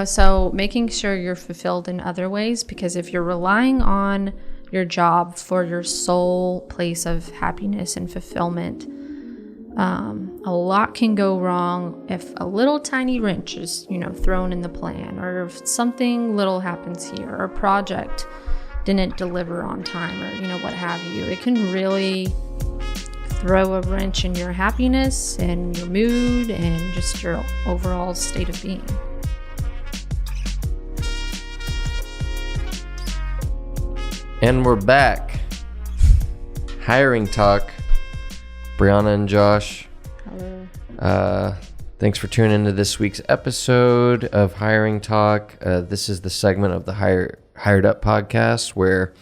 So making sure you're fulfilled in other ways, because if you're relying on your job for your sole place of happiness and fulfillment, a lot can go wrong if a little tiny wrench is, thrown in the plan, or if something little happens here, or a project didn't deliver on time, or, what have you. It can really throw a wrench in your happiness and your mood and just your overall state of being. And we're back. Hiring talk. Brianna and Josh. Hello. Thanks for tuning into this week's episode of Hiring Talk. This is the segment of the HiredUp podcast where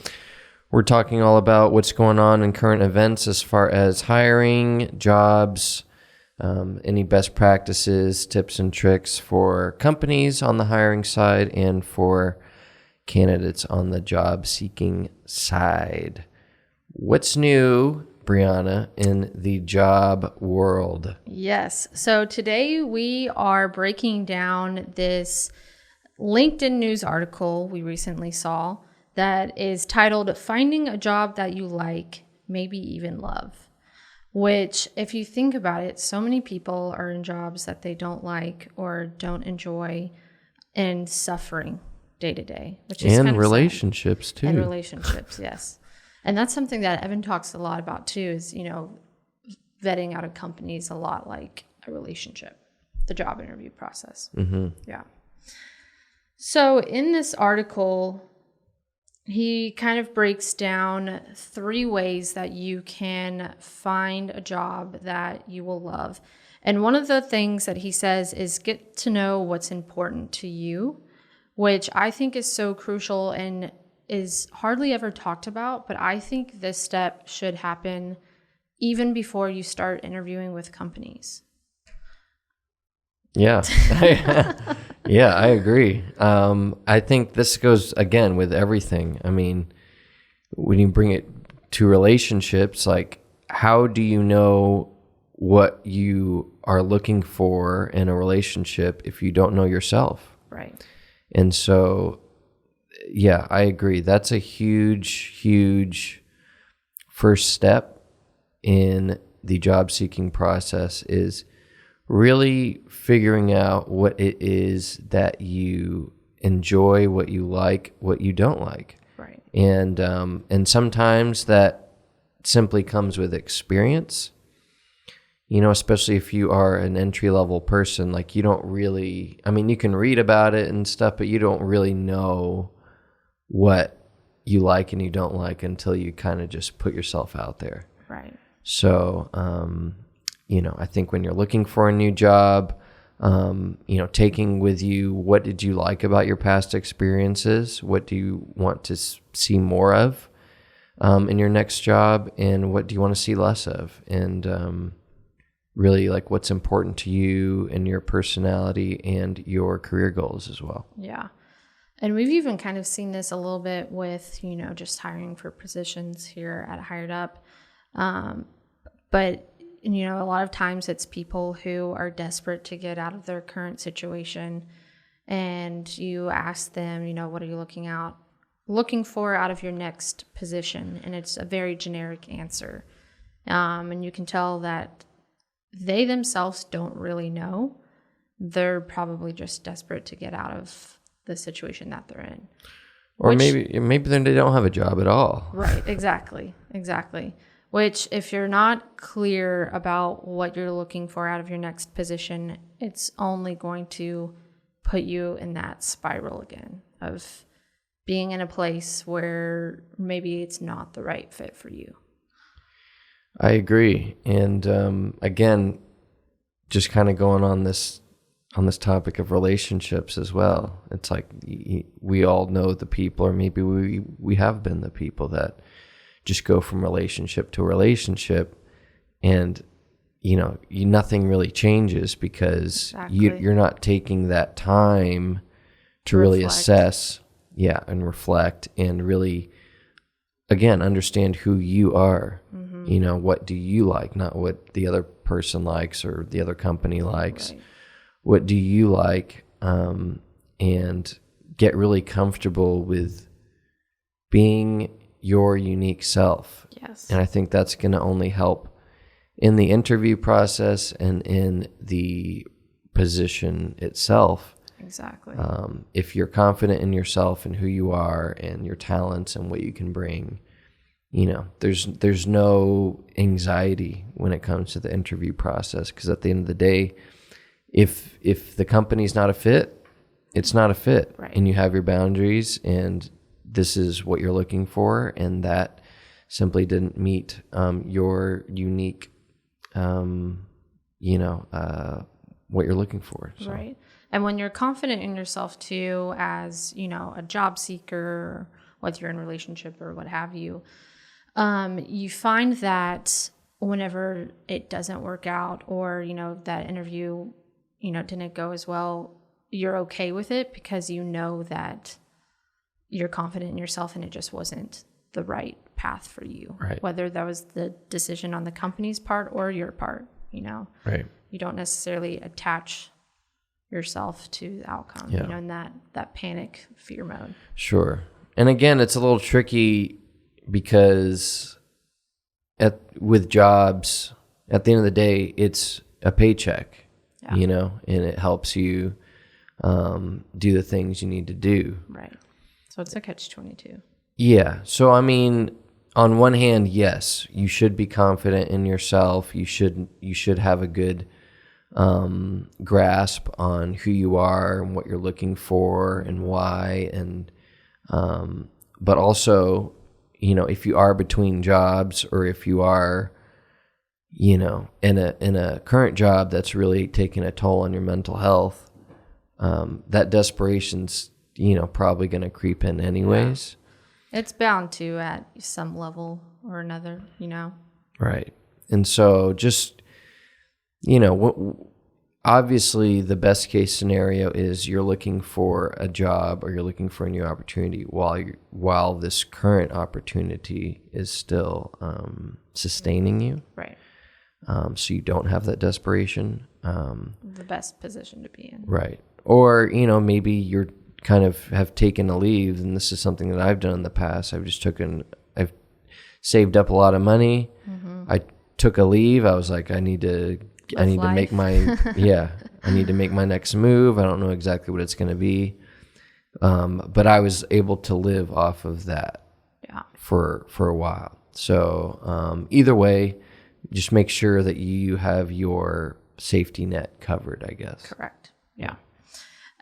we're talking all about what's going on in current events as far as hiring, jobs, any best practices, tips and tricks for companies on the hiring side and for candidates on the job seeking side. What's new, Brianna, in the job world? Yes. So today we are breaking down this LinkedIn news article we recently saw that is titled "Finding a Job That You Like, Maybe Even Love," which, if you think about it, so many people are in jobs that they don't like or don't enjoy and suffering day to day, which is and relationships sad. too. And relationships, yes. And that's something that Evan talks a lot about too, is, vetting out of companies a lot like a relationship, the job interview process. Mm-hmm. Yeah. So in this article, he kind of breaks down 3 ways that you can find a job that you will love. And one of the things that he says is get to know what's important to you, which I think is so crucial and is hardly ever talked about. But I think this step should happen even before you start interviewing with companies. Yeah. Yeah, I agree. I think this goes, again, with everything. I mean, when you bring it to relationships, like, how do you know what you are looking for in a relationship if you don't know yourself? Right. And so, yeah, I agree. That's a huge, huge first step in the job seeking process, is really figuring out what it is that you enjoy, what you like, what you don't like. Right. And sometimes that simply comes with experience. Especially if you are an entry-level person, like, you don't really, you can read about it and stuff, but you don't really know what you like and you don't like until you kind of just put yourself out there. Right. So, I think when you're looking for a new job, taking with you, what did you like about your past experiences? What do you want to see more of in your next job? And what do you want to see less of? And really, like, what's important to you and your personality and your career goals as well. Yeah. And we've even kind of seen this a little bit with, just hiring for positions here at HiredUp. But a lot of times it's people who are desperate to get out of their current situation, and you ask them, what are you looking for out of your next position? And it's a very generic answer. And you can tell that they themselves don't really know. They're probably just desperate to get out of the situation that they're in. Or maybe then they don't have a job at all. Right, exactly. Which, if you're not clear about what you're looking for out of your next position, it's only going to put you in that spiral again of being in a place where maybe it's not the right fit for you. I agree. And again, just kind of going on this topic of relationships as well. It's like we all know the people, or maybe we have been the people that just go from relationship to relationship, and nothing really changes because you're not taking that time to really assess, and reflect, and really, again, understand who you are. Mm-hmm. What do you like, not what the other person likes or the other company likes. Right. What do you like? and get really comfortable with being your unique self. Yes. And I think that's going to only help in the interview process and in the position itself. Exactly. If you're confident in yourself and who you are and your talents and what you can bring, you know, there's no anxiety when it comes to the interview process, because at the end of the day, if the company's not a fit, it's not a fit. Right. And you have your boundaries and this is what you're looking for, and that simply didn't meet your unique, what you're looking for. So. Right. And when you're confident in yourself too, as, you know, a job seeker, whether you're in a relationship or what have you, you find that whenever it doesn't work out, or, you know, that interview, you know, didn't go as well, you're okay with it because you know that you're confident in yourself and it just wasn't the right path for you. Right. Whether that was the decision on the company's part or your part, you know. Right. You don't necessarily attach yourself to the outcome, Yeah. you know, in that panic fear mode. Sure. And again, it's a little tricky because with jobs, at the end of the day, it's a paycheck, you know, and it helps you do the things you need to do. Right. So it's a catch-22. Yeah. So, I mean, on one hand, yes, you should be confident in yourself. You should have a good grasp on who you are and what you're looking for and why. And but also, you know, if you are between jobs, or if you are, you know, in a current job that's really taking a toll on your mental health, that desperation's, you know, probably going to creep in anyways. Yeah. It's bound to at some level or another, you know. Right. And so just, you know, obviously the best case scenario is you're looking for a job or you're looking for a new opportunity while this current opportunity is still sustaining you. Right. So you don't have that desperation. The best position to be in. Right. Or, you know, maybe you're kind of have taken a leave, and this is something that I've done in the past. I've saved up a lot of money. Mm-hmm. I took a leave. I was like, I need to make my, I need to make my next move. I don't know exactly what it's going to be. But I was able to live off of that for a while. So, either way, just make sure that you have your safety net covered, I guess. Correct. Yeah.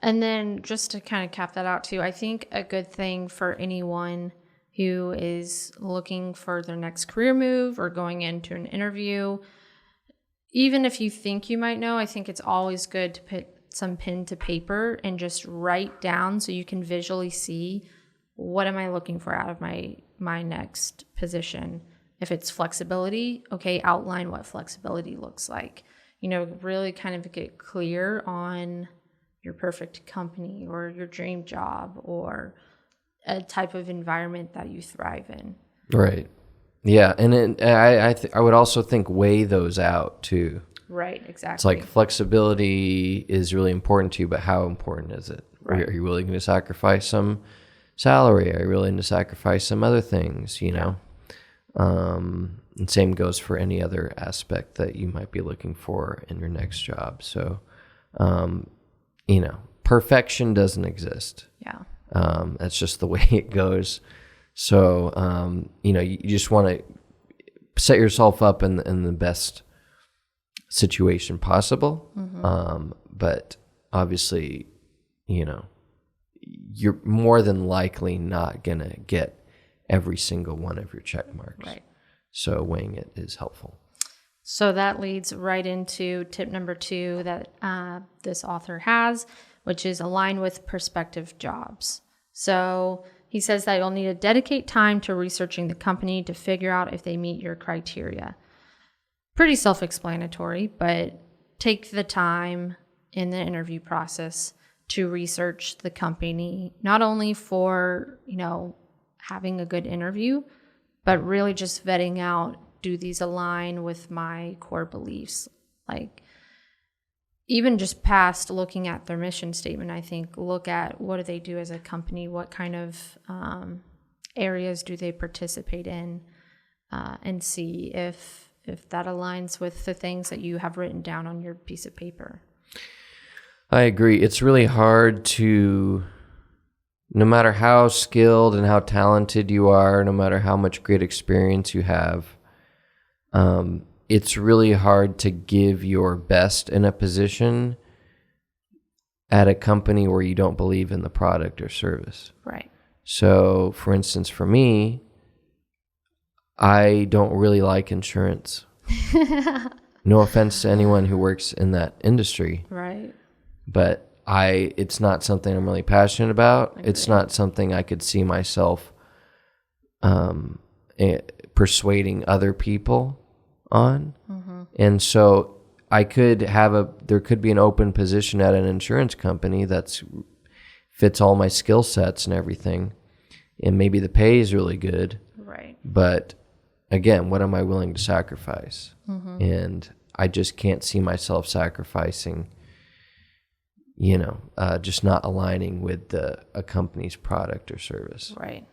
And then just to kind of cap that out too, I think a good thing for anyone who is looking for their next career move or going into an interview, even if you think you might know, I think it's always good to put some pen to paper and just write down so you can visually see, what am I looking for out of my next position? If it's flexibility, okay, outline what flexibility looks like. You know, really kind of get clear on your perfect company or your dream job or a type of environment that you thrive in. Right. Yeah. And I would also think weigh those out too. Right. Exactly. It's like flexibility is really important to you, but how important is it? Right. Are you willing to sacrifice some salary? Are you willing to sacrifice some other things, you know? And same goes for any other aspect that you might be looking for in your next job. So, you know, perfection doesn't exist. Yeah. That's just the way it goes. So, you know, you just want to set yourself up in the best situation possible. Mm-hmm. But obviously, you know, you're more than likely not going to get every single one of your check marks. Right. So weighing it is helpful. So that leads right into tip number 2 that this author has, which is align with prospective jobs. So he says that you'll need to dedicate time to researching the company to figure out if they meet your criteria. Pretty self-explanatory, but take the time in the interview process to research the company, not only for, you know, having a good interview, but really just vetting out, do these align with my core beliefs? Like, even just past looking at their mission statement, I think look at what do they do as a company, what kind of areas do they participate in, and see if that aligns with the things that you have written down on your piece of paper. I agree. It's really hard to, no matter how skilled and how talented you are, no matter how much great experience you have, it's really hard to give your best in a position at a company where you don't believe in the product or service. Right. So, for instance, for me, I don't really like insurance. No offense to anyone who works in that industry. Right. But it's not something I'm really passionate about. It's not something I could see myself persuading other people on. Mm-hmm. And so there could be an open position at an insurance company that fits all my skill sets and everything. And maybe the pay is really good. Right. But again, what am I willing to sacrifice? Mm-hmm. And I just can't see myself sacrificing, just not aligning with a company's product or service. Right.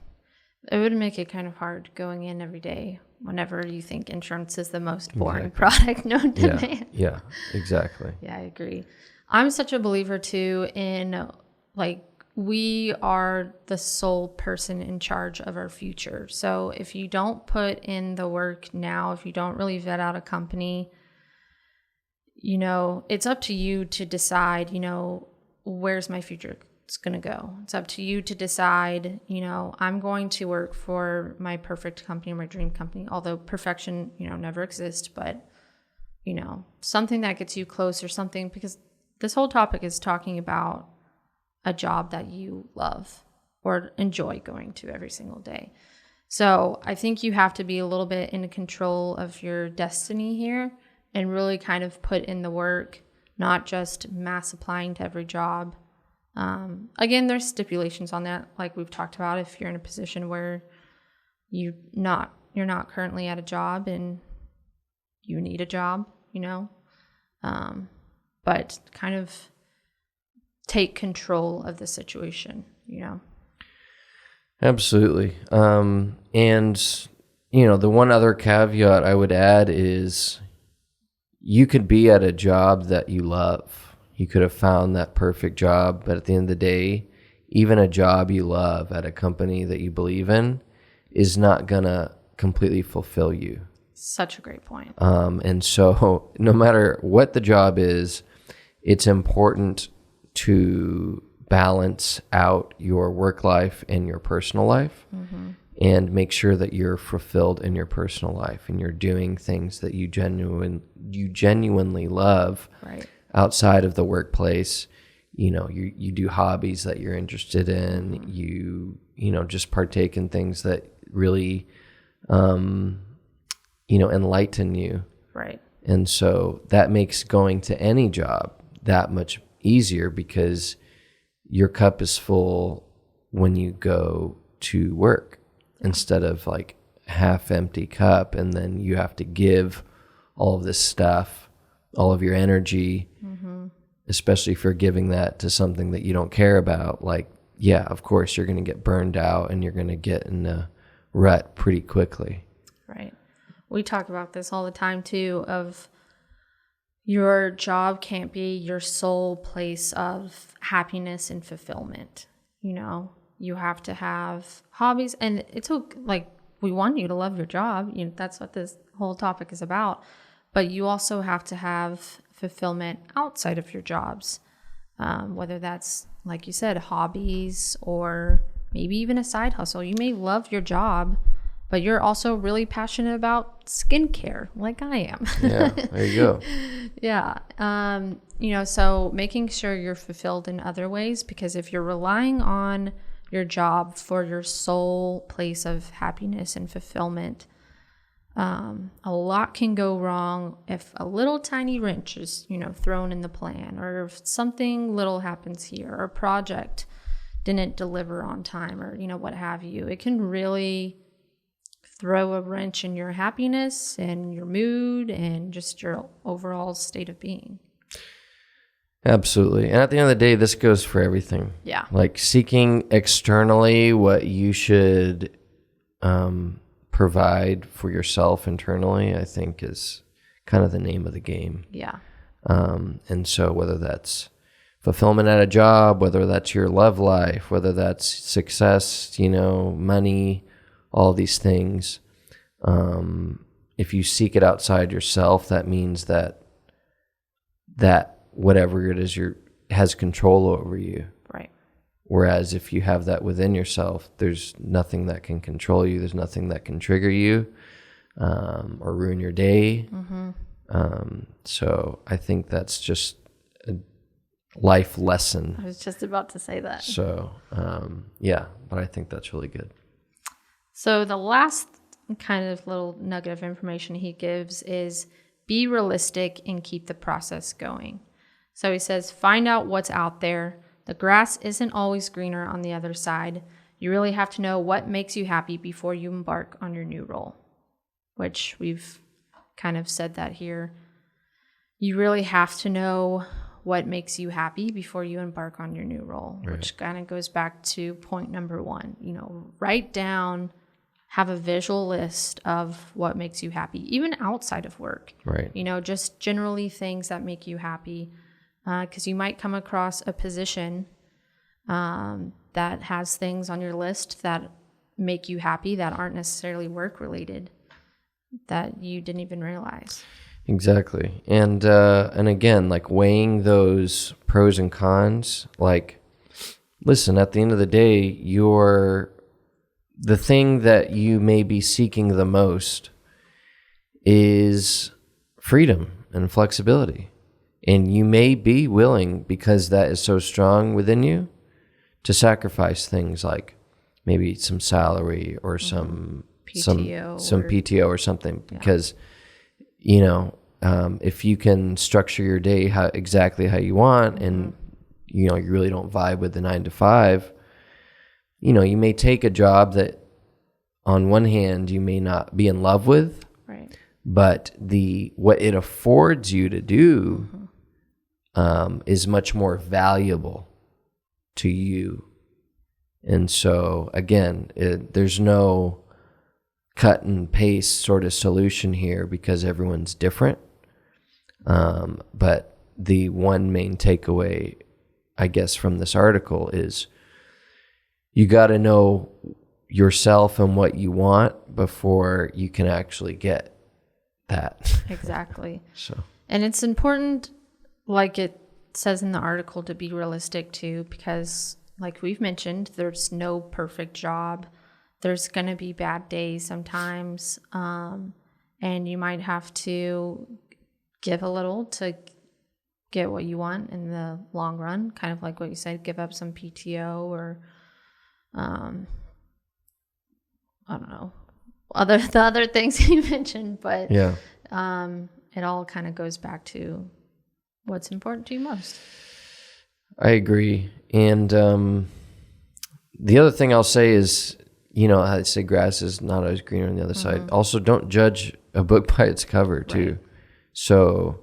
It would make it kind of hard going in every day whenever you think insurance is the most boring product known to man. Yeah, exactly. Yeah, I agree. I'm such a believer too in we are the sole person in charge of our future. So if you don't put in the work now, if you don't really vet out a company, it's up to you to decide, where's my future going to go. It's up to you to decide, I'm going to work for my perfect company, my dream company, although perfection, never exists, but, something that gets you closer, something, because this whole topic is talking about a job that you love or enjoy going to every single day. So I think you have to be a little bit in control of your destiny here and really kind of put in the work, not just mass applying to every job. Again, there's stipulations on that, like we've talked about. If you're in a position where you're not currently at a job and you need a job, but kind of take control of the situation, Absolutely. And the one other caveat I would add is you could be at a job that you love. You could have found that perfect job, but at the end of the day, even a job you love at a company that you believe in is not going to completely fulfill you. Such a great point. And so no matter what the job is, it's important to balance out your work life and your personal life, mm-hmm. and make sure that you're fulfilled in your personal life and you're doing things that you genuinely love. Right. Outside of the workplace. You do hobbies that you're interested in, mm-hmm. Just partake in things that really enlighten you. Right. And so that makes going to any job that much easier because your cup is full when you go to work, instead of like half empty cup, and then you have to give all of this stuff, all of your energy, mm-hmm. especially if you're giving that to something that you don't care about. Of course you're going to get burned out and you're going to get in a rut pretty quickly. Right. We talk about this all the time too, of your job can't be your sole place of happiness and fulfillment. You have to have hobbies, and it's we want you to love your job. That's what this whole topic is about. But you also have to have fulfillment outside of your jobs, whether that's, like you said, hobbies or maybe even a side hustle. You may love your job, but you're also really passionate about skincare, like I am. Yeah, there you go. Yeah. So making sure you're fulfilled in other ways, because if you're relying on your job for your sole place of happiness and fulfillment, a lot can go wrong if a little tiny wrench is, thrown in the plan, or if something little happens here, or a project didn't deliver on time, or, what have you. It can really throw a wrench in your happiness and your mood and just your overall state of being. Absolutely. And at the end of the day, this goes for everything. Yeah. Like seeking externally what you should provide for yourself internally, I think is kind of the name of the game. Yeah. And so whether that's fulfillment at a job, whether that's your love life, whether that's success, money, all these things, if you seek it outside yourself, that means that whatever it is has control over you. Right. Whereas if you have that within yourself, there's nothing that can control you. There's nothing that can trigger you or ruin your day. Mm-hmm. So I think that's just a life lesson. I was just about to say that. So, but I think that's really good. So the last kind of little nugget of information he gives is be realistic and keep the process going. So he says, find out what's out there. The grass isn't always greener on the other side. You really have to know what makes you happy before you embark on your new role, which we've kind of said that here. You really have to know what makes you happy before you embark on your new role, right. Which kind of goes back to point number 1. Write down, have a visual list of what makes you happy, even outside of work. Right. Just generally things that make you happy. Because you might come across a position that has things on your list that make you happy that aren't necessarily work related that you didn't even realize. Exactly. And again, like weighing those pros and cons, like, listen, at the end of the day, the thing that you may be seeking the most is freedom and flexibility. And you may be willing, because that is so strong within you, to sacrifice things like maybe some salary or some PTO or something. Yeah. Because, if you can structure your day exactly how you want, and you really don't vibe with the 9 to 5, you may take a job that on one hand you may not be in love with, right? But what it affords you to do is much more valuable to you. And so again, there's no cut and paste sort of solution here, because everyone's different. But the one main takeaway, I guess, from this article is you got to know yourself and what you want before you can actually get that. Exactly. So, and it's important, like it says in the article, to be realistic too, because like we've mentioned, there's no perfect job. There's going to be bad days sometimes. And you might have to give a little to get what you want in the long run. Kind of like what you said, give up some PTO or, I don't know, the other things you mentioned, but yeah. It all kind of goes back to what's important to you most. I agree. And the other thing I'll say is, I say grass is not always greener on the other side. Also, don't judge a book by its cover too. Right. So,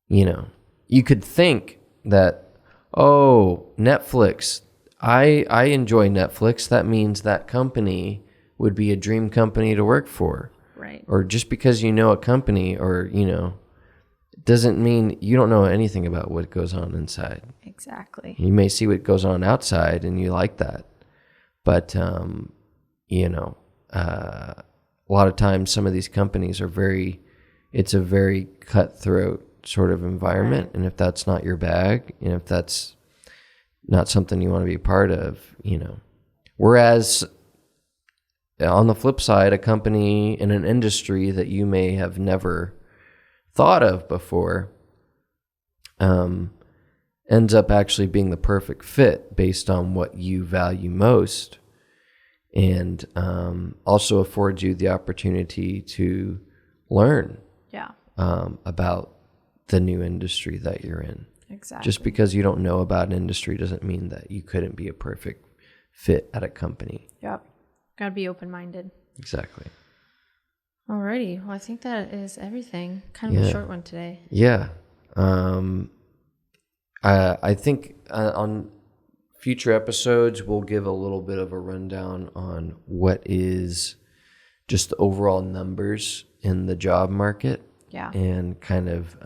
you could think that, Netflix, I enjoy Netflix. That means that company would be a dream company to work for. Right. Or just because you know a company or, doesn't mean you don't know anything about what goes on inside. Exactly. You may see what goes on outside and you like that. But, a lot of times some of these companies it's a very cutthroat sort of environment. Right. And if that's not your bag, and if that's not something you want to be a part of, whereas on the flip side, a company in an industry that you may have never thought of before ends up actually being the perfect fit based on what you value most, and also affords you the opportunity to learn about the new industry that you're in. Exactly. Just because you don't know about an industry doesn't mean that you couldn't be a perfect fit at a company. Yep. Got to be open-minded. Exactly. Alrighty. Well, I think that is everything. Kind of a short one today. Yeah. I think on future episodes, we'll give a little bit of a rundown on what is just the overall numbers in the job market. Yeah. And kind of,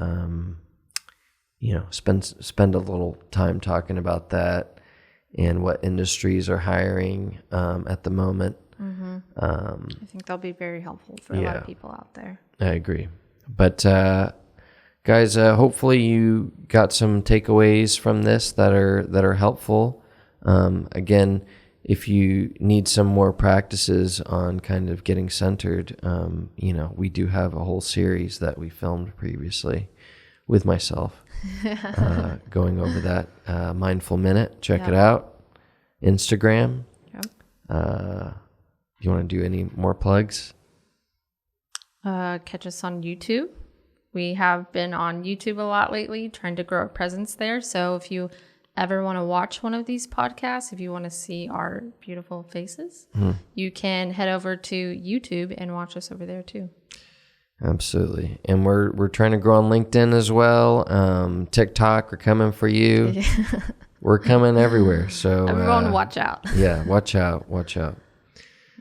spend a little time talking about that and what industries are hiring at the moment. Mm-hmm. I think they'll be very helpful for a lot of people out there. I agree. But guys, hopefully you got some takeaways from this that are helpful. Again, if you need some more practices on kind of getting centered, we do have a whole series that we filmed previously with myself going over that. Mindful Minute, check it out. Instagram. Yep. You want to do any more plugs? Catch us on YouTube. We have been on YouTube a lot lately, trying to grow our presence there. So if you ever want to watch one of these podcasts, if you want to see our beautiful faces, you can head over to YouTube and watch us over there too. Absolutely. And we're trying to grow on LinkedIn as well. TikTok, we're coming for you. We're coming everywhere. So everyone watch out. Yeah, watch out.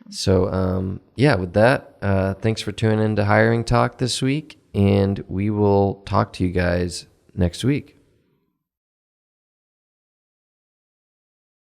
So with that, thanks for tuning in to Hiring Talk this week, and we will talk to you guys next week.